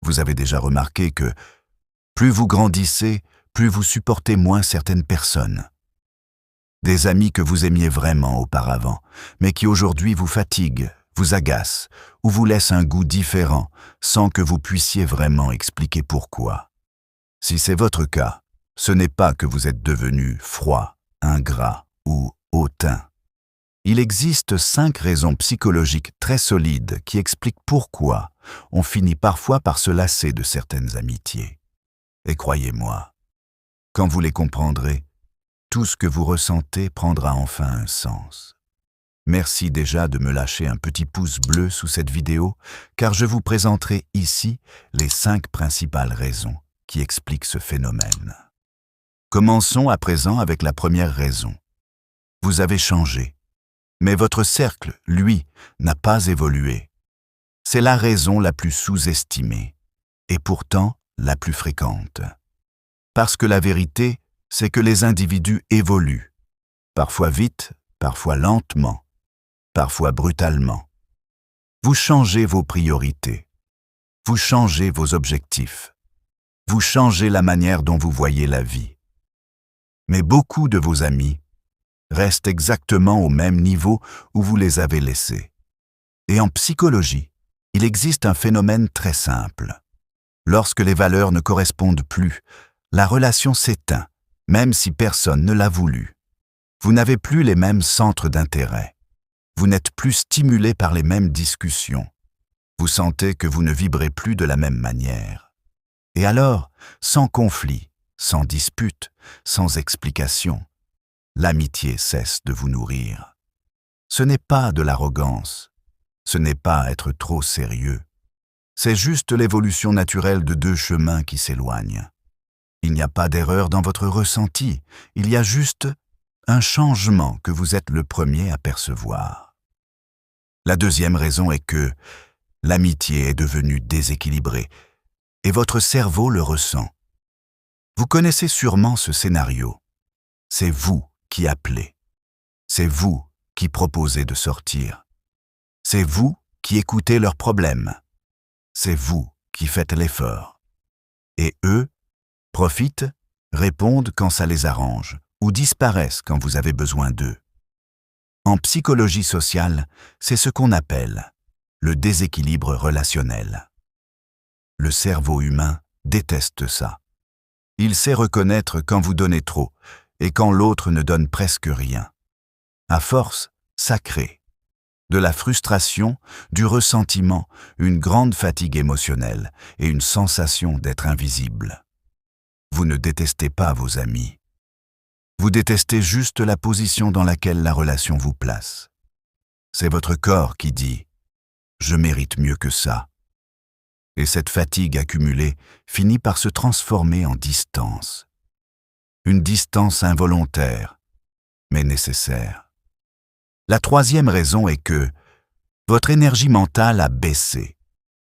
Vous avez déjà remarqué que plus vous grandissez, plus vous supportez moins certaines personnes. Des amis que vous aimiez vraiment auparavant, mais qui aujourd'hui vous fatiguent, vous agacent ou vous laissent un goût différent sans que vous puissiez vraiment expliquer pourquoi. Si c'est votre cas, ce n'est pas que vous êtes devenu froid, ingrat ou hautain. Il existe 5 raisons psychologiques très solides qui expliquent pourquoi on finit parfois par se lasser de certaines amitiés. Et croyez-moi, quand vous les comprendrez, tout ce que vous ressentez prendra enfin un sens. Merci déjà de me lâcher un petit pouce bleu sous cette vidéo, car je vous présenterai ici les 5 principales raisons qui expliquent ce phénomène. Commençons à présent avec la première raison. Vous avez changé, mais votre cercle, lui, n'a pas évolué. C'est la raison la plus sous-estimée, et pourtant la plus fréquente. Parce que la vérité, c'est que les individus évoluent, parfois vite, parfois lentement, parfois brutalement. Vous changez vos priorités, vous changez vos objectifs, vous changez la manière dont vous voyez la vie. Mais beaucoup de vos amis restent exactement au même niveau où vous les avez laissés. Et en psychologie, il existe un phénomène très simple. Lorsque les valeurs ne correspondent plus, la relation s'éteint, même si personne ne l'a voulu. Vous n'avez plus les mêmes centres d'intérêt. Vous n'êtes plus stimulé par les mêmes discussions. Vous sentez que vous ne vibrez plus de la même manière. Et alors, sans conflit, sans dispute, sans explication, l'amitié cesse de vous nourrir. Ce n'est pas de l'arrogance, ce n'est pas être trop sérieux. C'est juste l'évolution naturelle de 2 chemins qui s'éloignent. Il n'y a pas d'erreur dans votre ressenti, il y a juste un changement que vous êtes le premier à percevoir. La deuxième raison est que l'amitié est devenue déséquilibrée et votre cerveau le ressent. Vous connaissez sûrement ce scénario. C'est vous qui appelez. C'est vous qui proposez de sortir. C'est vous qui écoutez leurs problèmes. C'est vous qui faites l'effort. Et eux profitent, répondent quand ça les arrange ou disparaissent quand vous avez besoin d'eux. En psychologie sociale, c'est ce qu'on appelle le déséquilibre relationnel. Le cerveau humain déteste ça. Il sait reconnaître quand vous donnez trop et quand l'autre ne donne presque rien. À force, ça crée de la frustration, du ressentiment, une grande fatigue émotionnelle et une sensation d'être invisible. Vous ne détestez pas vos amis. Vous détestez juste la position dans laquelle la relation vous place. C'est votre corps qui dit « je mérite mieux que ça ». Et cette fatigue accumulée finit par se transformer en distance. Une distance involontaire, mais nécessaire. La troisième raison est que votre énergie mentale a baissé.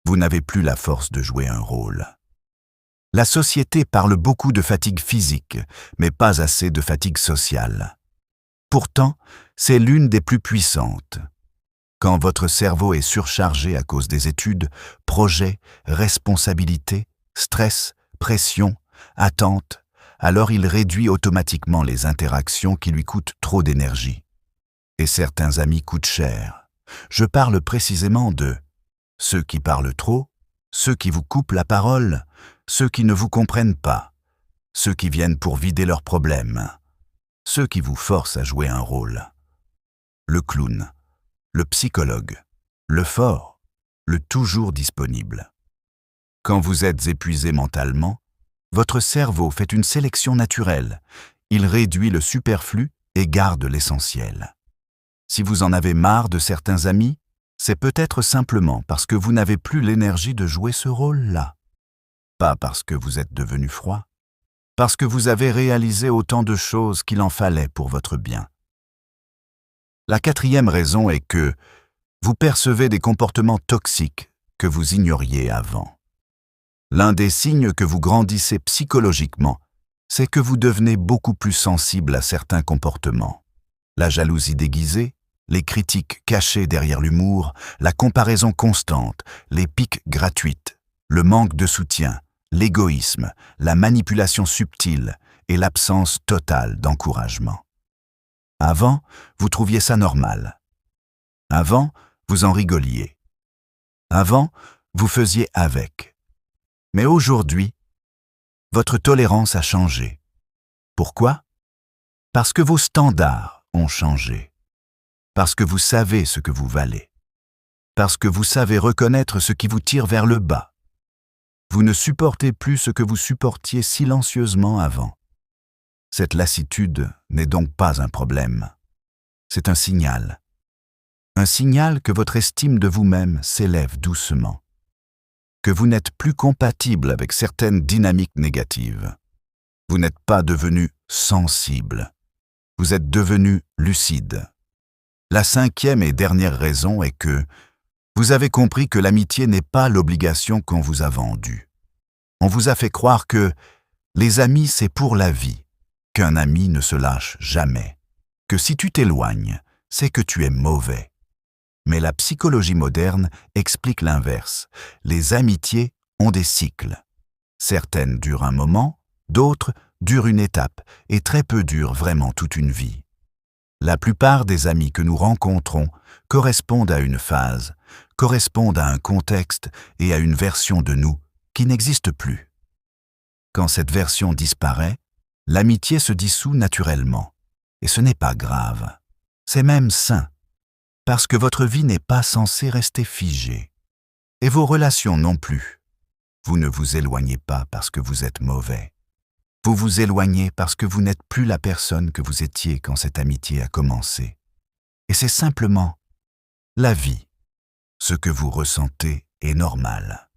Vous n'avez plus la force de jouer un rôle. La société parle beaucoup de fatigue physique, mais pas assez de fatigue sociale. Pourtant, c'est l'une des plus puissantes. Quand votre cerveau est surchargé à cause des études, projets, responsabilités, stress, pression, attentes, alors il réduit automatiquement les interactions qui lui coûtent trop d'énergie. Et certains amis coûtent cher. Je parle précisément de ceux qui parlent trop, ceux qui vous coupent la parole, ceux qui ne vous comprennent pas, ceux qui viennent pour vider leurs problèmes, ceux qui vous forcent à jouer un rôle. Le clown, le psychologue, le fort, le toujours disponible. Quand vous êtes épuisé mentalement, votre cerveau fait une sélection naturelle. Il réduit le superflu et garde l'essentiel. Si vous en avez marre de certains amis, c'est peut-être simplement parce que vous n'avez plus l'énergie de jouer ce rôle-là. Pas parce que vous êtes devenu froid, parce que vous avez réalisé autant de choses qu'il en fallait pour votre bien. La quatrième raison est que vous percevez des comportements toxiques que vous ignoriez avant. L'un des signes que vous grandissez psychologiquement, c'est que vous devenez beaucoup plus sensible à certains comportements. La jalousie déguisée, les critiques cachées derrière l'humour, la comparaison constante, les piques gratuites, le manque de soutien, l'égoïsme, la manipulation subtile et l'absence totale d'encouragement. Avant, vous trouviez ça normal. Avant, vous en rigoliez. Avant, vous faisiez avec. Mais aujourd'hui, votre tolérance a changé. Pourquoi? Parce que vos standards ont changé. Parce que vous savez ce que vous valez. Parce que vous savez reconnaître ce qui vous tire vers le bas. Vous ne supportez plus ce que vous supportiez silencieusement avant. Cette lassitude n'est donc pas un problème. C'est un signal. Un signal que votre estime de vous-même s'élève doucement. Que vous n'êtes plus compatible avec certaines dynamiques négatives. Vous n'êtes pas devenu sensible. Vous êtes devenu lucide. La cinquième et dernière raison est que vous avez compris que l'amitié n'est pas l'obligation qu'on vous a vendue. On vous a fait croire que les amis, c'est pour la vie, qu'un ami ne se lâche jamais, que si tu t'éloignes, c'est que tu es mauvais. Mais la psychologie moderne explique l'inverse. Les amitiés ont des cycles. Certaines durent un moment, d'autres durent une étape, et très peu durent vraiment toute une vie. La plupart des amis que nous rencontrons correspondent à une phase, correspondent à un contexte et à une version de nous qui n'existe plus. Quand cette version disparaît, l'amitié se dissout naturellement. Et ce n'est pas grave. C'est même sain. Parce que votre vie n'est pas censée rester figée. Et vos relations non plus. Vous ne vous éloignez pas parce que vous êtes mauvais. Vous vous éloignez parce que vous n'êtes plus la personne que vous étiez quand cette amitié a commencé. Et c'est simplement la vie. Ce que vous ressentez est normal.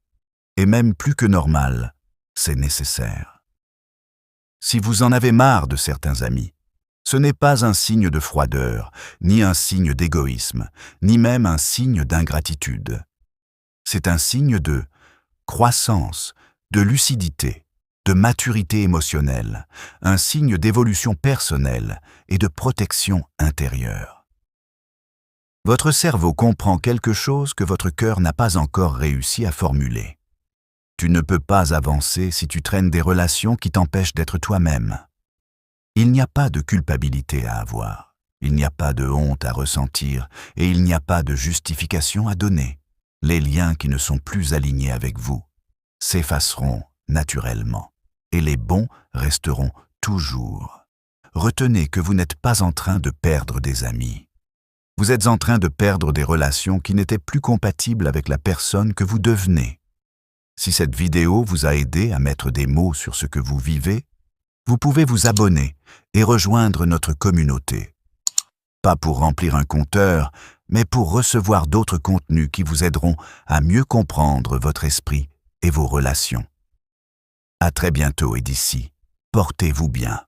Et même plus que normal, c'est nécessaire. Si vous en avez marre de certains amis, ce n'est pas un signe de froideur, ni un signe d'égoïsme, ni même un signe d'ingratitude. C'est un signe de croissance, de lucidité, de maturité émotionnelle, un signe d'évolution personnelle et de protection intérieure. Votre cerveau comprend quelque chose que votre cœur n'a pas encore réussi à formuler. Tu ne peux pas avancer si tu traînes des relations qui t'empêchent d'être toi-même. Il n'y a pas de culpabilité à avoir, il n'y a pas de honte à ressentir et il n'y a pas de justification à donner. Les liens qui ne sont plus alignés avec vous s'effaceront naturellement et les bons resteront toujours. Retenez que vous n'êtes pas en train de perdre des amis. Vous êtes en train de perdre des relations qui n'étaient plus compatibles avec la personne que vous devenez. Si cette vidéo vous a aidé à mettre des mots sur ce que vous vivez, vous pouvez vous abonner et rejoindre notre communauté. Pas pour remplir un compteur, mais pour recevoir d'autres contenus qui vous aideront à mieux comprendre votre esprit et vos relations. À très bientôt et d'ici, portez-vous bien.